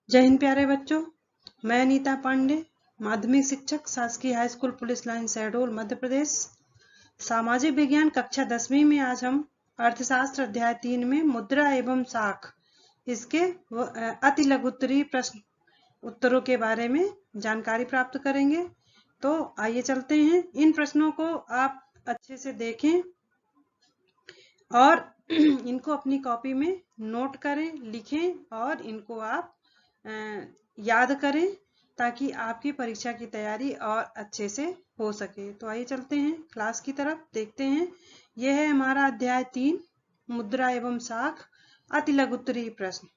जय हिंद प्यारे बच्चों। मैं अनीता पांडे, माध्यमिक शिक्षक, शासकीय high school police line Shahdol Madhya Pradesh. सामाजिक विज्ञान कक्षा 10वीं में आज हम अर्थशास्त्र अध्याय 3 में मुद्रा एवं साख इसके अति लघुत्तरीय प्रश्न उत्तरों के बारे में जानकारी प्राप्त करेंगे। तो आइए चलते हैं। इन प्रश्नों को आप अच्छे से देखें और इनको अपनी कॉपी में नोट करें, लिखें और इनको आप याद करें ताकि आपकी परीक्षा की तैयारी और अच्छे से हो सके। तो आइए चलते हैं क्लास की तरफ, देखते हैं। यह है हमारा अध्याय 3 मुद्रा एवं साख अति लघुत्तरीय प्रश्न।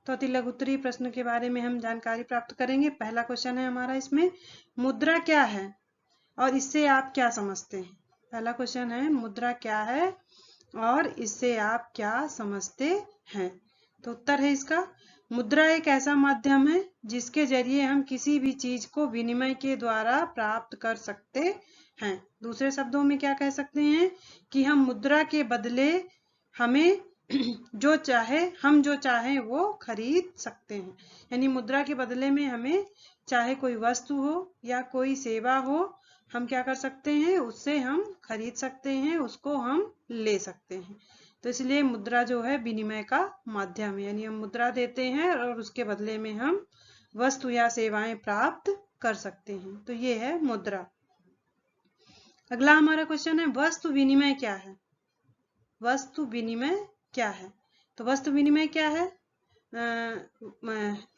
तो अति लघुत्तरीय प्रश्न के बारे में हम जानकारी प्राप्त करेंगे। पहला क्वेश्चन है हमारा इसमें, मुद्रा क्या है और इससे आप क्या समझते हैं। पहला क्वेश्चन है, मुद्रा क्या है और इससे आप क्या समझते हैं। तो उत्तर है इसका, मुद्रा एक ऐसा माध्यम है जिसके जरिए हम किसी भी चीज को विनिमय के द्वारा प्राप्त कर सकते हैं। दूसरे शब्दों में क्या कह सकते हैं कि हम मुद्रा के बदले हमें जो चाहे वो खरीद सकते हैं। यानी मुद्रा के बदले में हमें चाहे कोई वस्तु हो या कोई सेवा हो, हम क्या कर सकते हैं, उससे हम खरीद सकते हैं, उसको हम ले सकते हैं। तो इसलिए मुद्रा जो है विनिमय का माध्यम है। यानी हम मुद्रा देते हैं और उसके बदले में हम वस्तु या सेवाएं प्राप्त कर सकते हैं। तो ये है मुद्रा। अगला हमारा क्वेश्चन है, वस्तु विनिमय क्या है। वस्तु विनिमय क्या है। तो वस्तु विनिमय क्या है,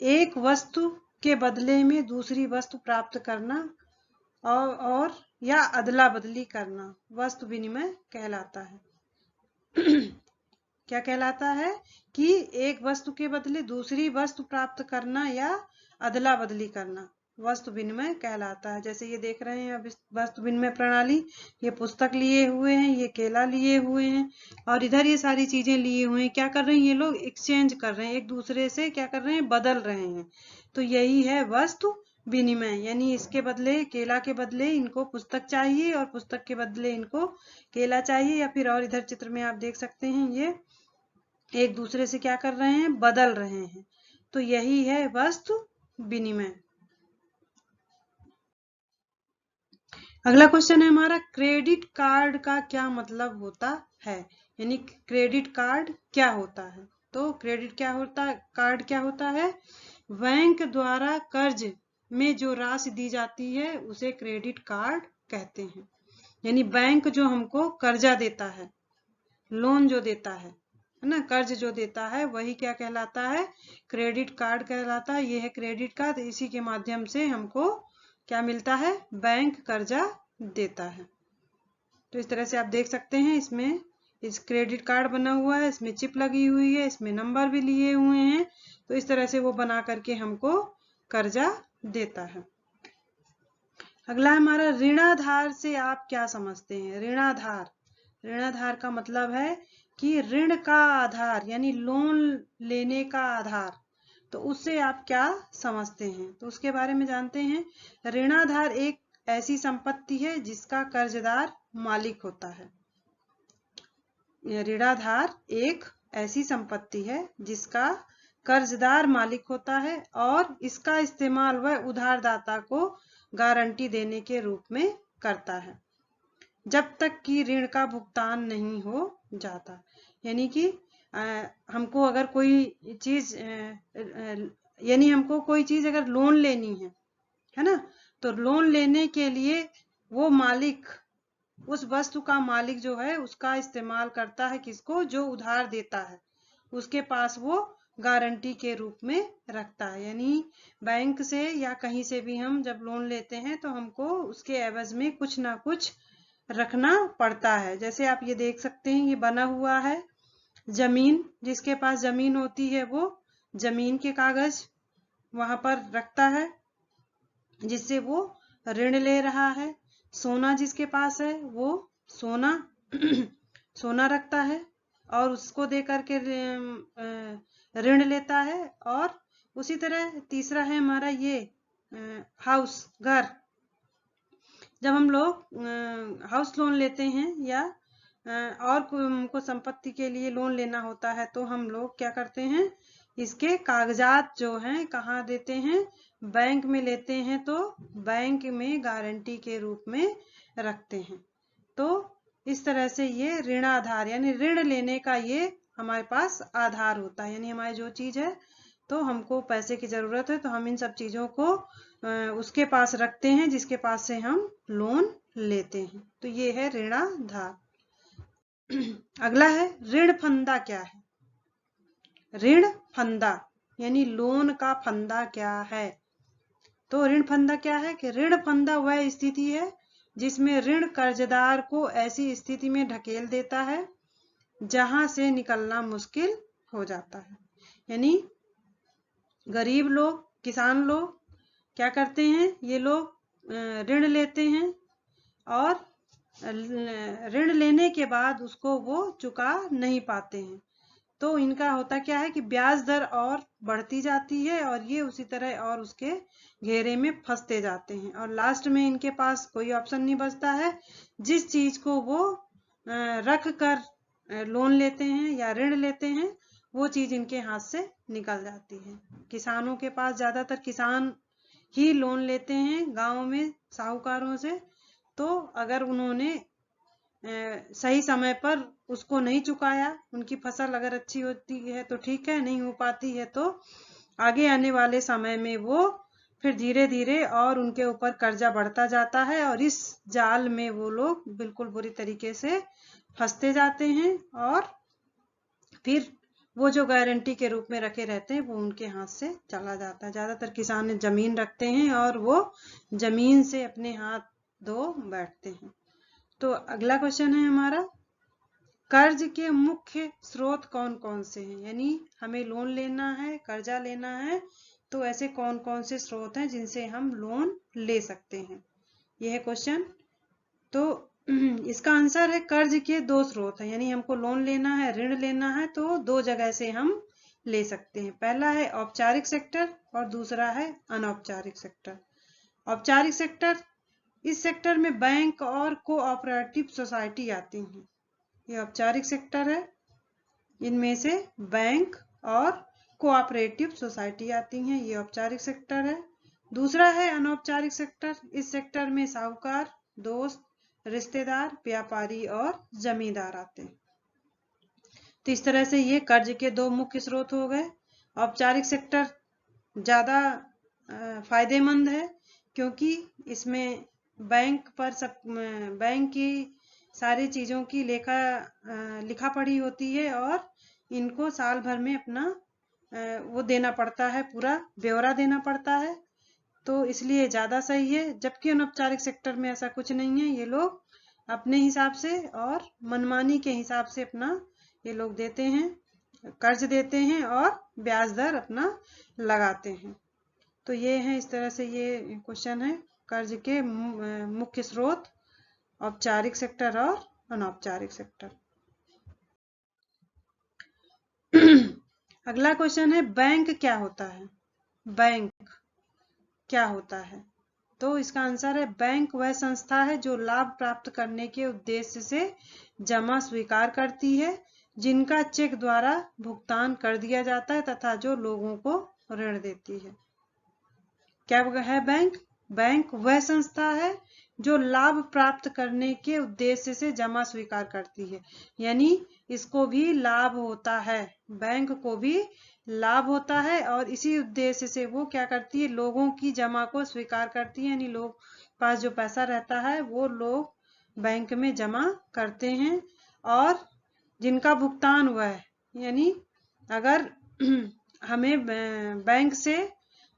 एक वस्तु के बदले में दूसरी वस्तु प्राप्त करना और या अदला बदली करना वस्तु विनिमय कहलाता है। क्या कहलाता है कि एक वस्तु के बदले दूसरी वस्तु प्राप्त करना या अदला बदली करना वस्तु विनिमय कहलाता है। जैसे ये देख रहे हैं अब वस्तु विनिमय प्रणाली, ये पुस्तक लिए हुए हैं, ये केला लिए हुए हैं और इधर ये सारी चीजें लिए हुए हैं। क्या कर रहे हैं ये लोग, एक्सचेंज कर रहे हैं, एक दूसरे से क्या कर रहे हैं, बदल रहे हैं। तो यही है वस्तु विनिमय। यानी इसके बदले, केला के बदले इनको पुस्तक चाहिए और पुस्तक के बदले इनको केला चाहिए, या फिर और इधर चित्र में आप देख सकते हैं ये एक दूसरे से क्या कर रहे हैं, बदल रहे हैं। तो यही है वस्तु विनिमय। अगला क्वेश्चन है हमारा, क्रेडिट कार्ड का क्या मतलब होता है। यानी क्रेडिट कार्ड क्या होता है। तो क्रेडिट कार्ड क्या होता है, बैंक द्वारा कर्ज में जो राशि दी जाती है उसे क्रेडिट कार्ड कहते हैं। यानी बैंक जो हमको कर्जा देता है, लोन जो देता है ना, कर्ज जो देता है, वही क्या कहलाता है, क्रेडिट कार्ड कहलाता है। ये है क्रेडिट कार्ड, इसी के माध्यम से हमको क्या मिलता है, बैंक कर्जा देता है। तो इस तरह से आप देख सकते हैं, इसमें इस क्रेडिट कार्ड बना हुआ है, इसमें चिप लगी हुई है, इसमें नंबर भी लिए हुए हैं। तो इस तरह से वो बना करके हमको कर्जा देता है। अगला हमारा, ऋणाधार से आप क्या समझते हैं। ऋणाधार, ऋणाधार का मतलब है कि ऋण का आधार, यानी लोन लेने का आधार। तो उससे आप क्या समझते हैं, तो उसके बारे में जानते हैं। ऋणाधार एक ऐसी संपत्ति है जिसका कर्जदार मालिक होता है। ऋणाधार एक ऐसी संपत्ति है जिसका कर्जदार मालिक होता है और इसका इस्तेमाल वह उधारदाता को गारंटी देने के रूप में करता है जब तक कि ऋण का भुगतान नहीं हो जाता। यानी कि हमको अगर कोई चीज यानी हमको कोई चीज अगर लोन लेनी है ना, तो लोन लेने के लिए वो मालिक, उस वस्तु का मालिक जो है उसका इस्तेमाल करता है, किसको, जो उधार देता है, उसके पास वो गारंटी के रूप में रखता है। यानी बैंक से या कहीं से भी हम जब लोन लेते हैं तो हमको उसके एवज में कुछ ना कुछ रखना पड़ता है। जैसे आप ये देख सकते हैं, ये बना हुआ है जमीन, जिसके पास जमीन होती है वो जमीन के कागज वहां पर रखता है जिससे वो ऋण ले रहा है। सोना जिसके पास है वो सोना सोना रखता है और उसको दे करके ऋण लेता है। और उसी तरह तीसरा है हमारा ये हाउस, घर। जब हम लोग हाउस लोन लेते हैं या और हमको संपत्ति के लिए लोन लेना होता है तो हम लोग क्या करते हैं इसके कागजात जो हैं कहाँ देते हैं, बैंक में लेते हैं, तो बैंक में गारंटी के रूप में रखते हैं। तो इस तरह से ये ऋणाधार यानी ऋण लेने का ये हमारे पास आधार होता है। यानी हमारी जो चीज है, तो हमको पैसे की जरूरत है, तो हम इन सब चीजों को उसके पास रखते हैं जिसके पास से हम लोन लेते हैं। तो ये है ऋणाधार। अगला है ऋण फंदा। क्या है ऋण फंदा? यानी लोन का फंदा क्या है? तो ऋण फंदा क्या है कि ऋण फंदा वह स्थिति है जिसमें ऋण कर्जदार को ऐसी स्थिति में ढकेल देता है जहां से निकलना मुश्किल हो जाता है। यानी गरीब लोग, किसान लोग क्या करते हैं, ये लोग ऋण लेते हैं और ऋण लेने के बाद उसको वो चुका नहीं पाते हैं। तो इनका होता क्या है कि ब्याज दर और बढ़ती जाती है और ये उसी तरह और उसके घेरे में फंसते जाते हैं और लास्ट में इनके पास कोई ऑप्शन नहीं बचता है। जिस चीज को वो रख कर लोन लेते हैं या ऋण लेते हैं, वो चीज इनके हाथ से निकल जाती है। किसानों के पास, ज्यादातर किसान ही लोन लेते हैं गांव में साहूकारों से। तो अगर उन्होंने सही समय पर उसको नहीं चुकाया, उनकी फसल अगर अच्छी होती है तो ठीक है, नहीं हो पाती है तो आगे आने वाले समय में वो फिर धीरे धीरे और उनके ऊपर कर्जा बढ़ता जाता है और इस जाल में वो लोग बिल्कुल बुरी तरीके से फंसते जाते हैं और फिर वो जो गारंटी के रूप में रखे रहते हैं वो उनके हाथ से चला जाता है। ज्यादातर किसान जमीन रखते हैं और वो जमीन से अपने हाथ धो बैठते हैं। तो अगला क्वेश्चन है हमारा, कर्ज के मुख्य स्रोत कौन कौन से हैं? यानी हमें लोन लेना है, कर्जा लेना है, तो ऐसे कौन कौन से स्रोत हैं जिनसे हम लोन ले सकते हैं? यह है क्वेश्चन। तो इसका आंसर है कर्ज के दो स्रोत हैं। यानी हमको लोन लेना है, ऋण लेना है, तो दो जगह से हम ले सकते हैं। पहला है औपचारिक सेक्टर और दूसरा है अनौपचारिक सेक्टर। औपचारिक सेक्टर, इस सेक्टर में बैंक और कोऑपरेटिव सोसाइटी आती हैं। ये औपचारिक सेक्टर है, इनमें से बैंक और कोऑपरेटिव सोसाइटी आती हैं, ये औपचारिक सेक्टर है। दूसरा है अनौपचारिक सेक्टर। इस सेक्टर में साहूकार, दोस्त, रिश्तेदार, व्यापारी और जमींदार आते हैं। तो इस तरह से ये कर्ज के दो मुख्य स्रोत हो गए। औपचारिक सेक्टर ज्यादा फायदेमंद है क्योंकि इसमें बैंक की सारी चीजों की लिखा पढ़ी होती है और इनको साल भर में अपना वो देना पड़ता है, पूरा ब्यौरा देना पड़ता है, तो इसलिए ज्यादा सही है। जबकि अनौपचारिक सेक्टर में ऐसा कुछ नहीं है, ये लोग अपने हिसाब से और मनमानी के हिसाब से अपना ये लोग देते हैं, कर्ज देते हैं और ब्याज दर अपना लगाते हैं। तो ये है, इस तरह से ये क्वेश्चन है कर्ज के मुख्य स्रोत, औपचारिक सेक्टर और अनौपचारिक सेक्टर। अगला क्वेश्चन है बैंक क्या होता है? बैंक क्या होता है? तो इसका आंसर है बैंक वह संस्था है जो लाभ प्राप्त करने के उद्देश्य से जमा स्वीकार करती है, जिनका चेक द्वारा भुगतान कर दिया जाता है तथा जो लोगों को ऋण देती है। क्या है बैंक? बैंक वह संस्था है जो लाभ प्राप्त करने के उद्देश्य से जमा स्वीकार करती है। यानी इसको भी लाभ होता है, बैंक को भी लाभ होता है और इसी उद्देश्य से वो क्या करती है, लोगों की जमा को स्वीकार करती है। यानी लोग पास जो पैसा रहता है वो लोग बैंक में जमा करते हैं और जिनका भुगतान हुआ है, यानी अगर हमें बैंक से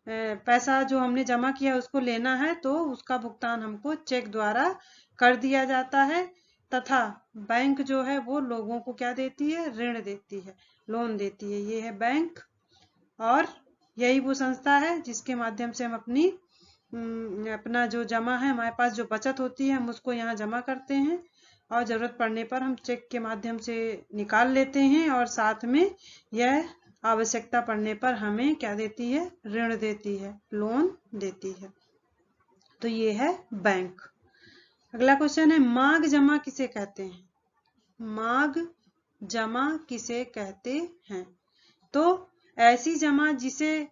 पैसा जो हमने जमा किया उसको लेना है तो उसका भुगतान हमको चेक द्वारा कर दिया जाता है तथा बैंक जो है वो लोगों को क्या देती है, ऋण देती है, लोन देती है। ये है बैंक और यही वो संस्था है जिसके माध्यम से हम अपना जो जमा है, हमारे पास जो बचत होती है हम उसको यहाँ जमा करते हैं और जरूरत पड़ने पर हम चेक के माध्यम से निकाल लेते हैं और साथ में यह आवश्यकता पड़ने पर हमें क्या देती है, ऋण देती है, लोन देती है। तो ये है बैंक। अगला क्वेश्चन है मांग जमा किसे कहते हैं? मांग जमा किसे कहते हैं? तो ऐसी जमा जिसे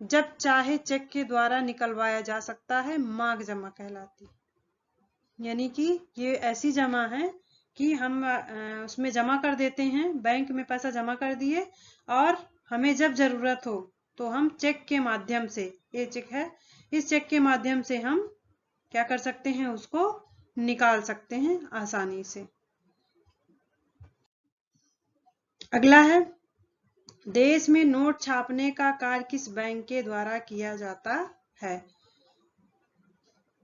जब चाहे चेक के द्वारा निकलवाया जा सकता है मांग जमा कहलाती है। यानी कि ये ऐसी जमा है कि हम उसमें जमा कर देते हैं, बैंक में पैसा जमा कर दिए और हमें जब जरूरत हो तो हम चेक के माध्यम से, ये चेक है, इस चेक के माध्यम से हम क्या कर सकते हैं, उसको निकाल सकते हैं आसानी से। अगला है, देश में नोट छापने का कार्य किस बैंक के द्वारा किया जाता है?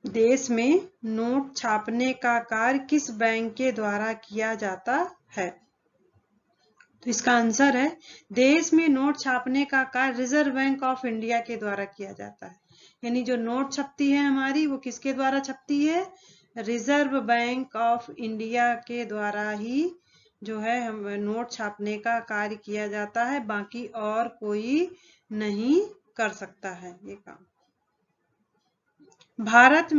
देश में नोट छापने का कार्य किस बैंक के द्वारा किया जाता है? तो इसका आंसर है, देश में नोट छापने का कार्य रिजर्व बैंक ऑफ इंडिया के द्वारा किया जाता है। यानी जो नोट छपती है हमारी, वो किसके द्वारा छपती है? रिजर्व बैंक ऑफ इंडिया के द्वारा ही जो है हम नोट छापने का कार्य किया जाता है, बाकी और कोई नहीं कर सकता है ये काम। भारत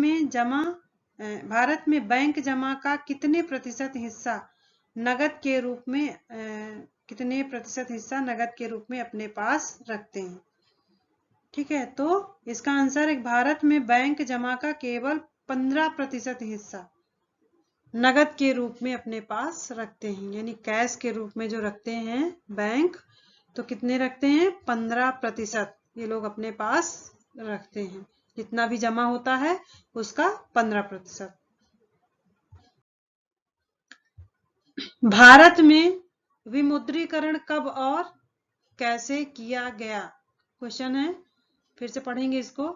में बैंक जमा का कितने प्रतिशत हिस्सा नगद के रूप में अपने पास रखते हैं? ठीक है, तो इसका आंसर है, भारत में बैंक जमा का केवल 15% हिस्सा नगद के रूप में अपने पास रखते हैं। यानी कैश के रूप में जो रखते हैं बैंक, तो कितने रखते हैं? 15% ये लोग अपने पास रखते हैं। जितना भी जमा होता है उसका 15%। भारत में विमुद्रीकरण कब और कैसे किया गया? क्वेश्चन है, फिर से पढ़ेंगे इसको।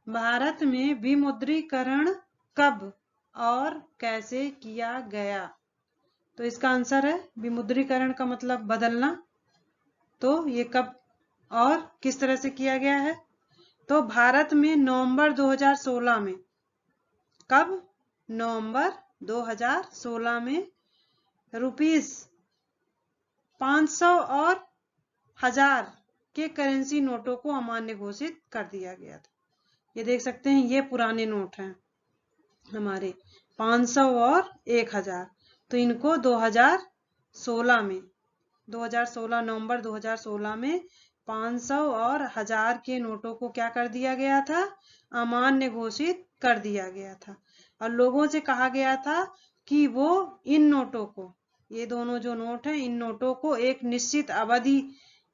भारत में विमुद्रीकरण कब और कैसे किया गया? तो इसका आंसर है, विमुद्रीकरण का मतलब बदलना, तो ये कब और किस तरह से किया गया है? तो भारत में नवंबर 2016 में, कब? नवंबर 2016 में रुपीस 500 और 1000 के करेंसी नोटों को अमान्य घोषित कर दिया गया था। ये देख सकते हैं, ये पुराने नोट हैं हमारे 500 और 1000, तो इनको 2016 में, 2016 नवंबर 2016 में 500 और 1000 के नोटों को क्या कर दिया गया था? अमान्य घोषित कर दिया गया था। और लोगों से कहा गया था कि वो इन नोटों को, ये दोनों जो नोट हैं, इन नोटों को एक निश्चित अवधि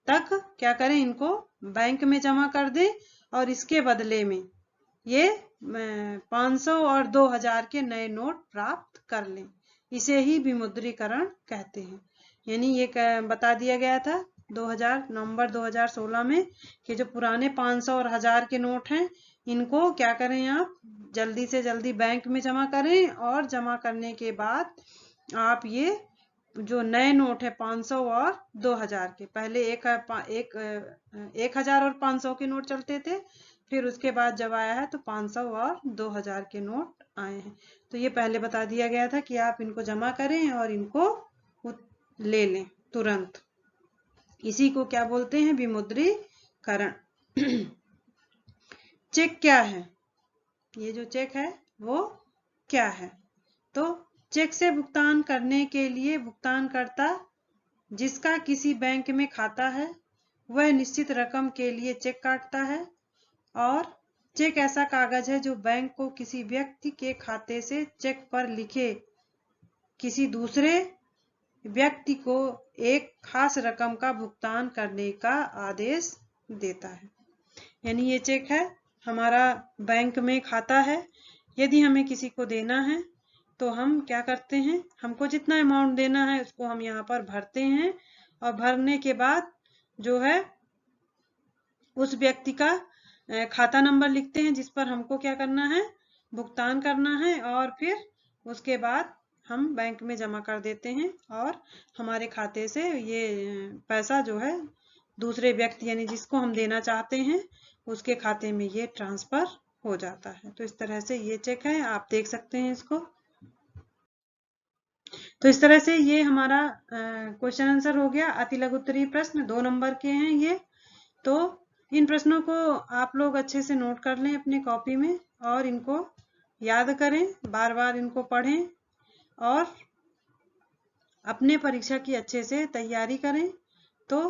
तक क्या करें, इनको बैंक में जमा कर दें और इसके बदले में ये 500 और 2000 के नए नोट प्राप्त कर लें। इसे ही विमुद्रीकरण कहते हैं। यानी ये बता दिया गया था नवंबर 2016 में कि जो पुराने 500 और 1000 के नोट हैं, इनको क्या करें, आप जल्दी से जल्दी बैंक में जमा करें और जमा करने के बाद आप ये जो नए नोट है 500 और 2000 के, पहले 1000 और 500 के नोट चलते थे, फिर उसके बाद जब आया है तो 500 और 2000 के नोट आए हैं। तो ये पहले बता दिया गया था कि आप इनको जमा करें और इनको ले लें तुरंत। इसी को क्या बोलते हैं? विमुद्रीकरण। चेक क्या है? ये जो चेक है वो क्या है? तो चेक से भुगतान करने के लिए भुगतानकर्ता जिसका किसी बैंक में खाता है वह निश्चित रकम के लिए चेक काटता है, और चेक ऐसा कागज है जो बैंक को किसी व्यक्ति के खाते से चेक पर लिखे किसी दूसरे व्यक्ति को एक खास रकम का भुगतान करने का आदेश देता है। यानी ये चेक है, हमारा बैंक में खाता है, यदि हमें किसी को देना है तो हम क्या करते हैं, हमको जितना अमाउंट देना है उसको हम यहाँ पर भरते हैं, और भरने के बाद जो है उस व्यक्ति का खाता नंबर लिखते हैं जिस पर हमको क्या करना है, भुगतान करना है, और फिर उसके बाद हम बैंक में जमा कर देते हैं और हमारे खाते से ये पैसा जो है दूसरे व्यक्ति यानी जिसको हम देना चाहते हैं उसके खाते में ये ट्रांसफर हो जाता है। तो इस तरह से ये चेक है, आप देख सकते हैं इसको। तो इस तरह से ये हमारा क्वेश्चन आंसर हो गया। अति लघु उत्तरीय प्रश्न 2 नंबर के हैं ये। तो इन प्रश्नों को आप लोग अच्छे से नोट कर लें अपनी कॉपी में और इनको याद करें, बार बार इनको पढ़ें और अपने परीक्षा की अच्छे से तैयारी करें। तो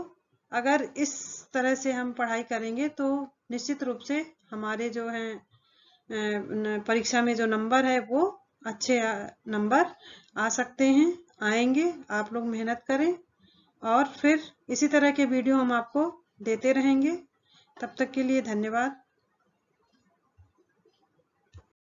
अगर इस तरह से हम पढ़ाई करेंगे तो निश्चित रूप से हमारे जो हैं परीक्षा में जो नंबर है वो अच्छे नंबर आ सकते हैं, आएंगे। आप लोग मेहनत करें और फिर इसी तरह के वीडियो हम आपको देते रहेंगे। तब तक के लिए धन्यवाद।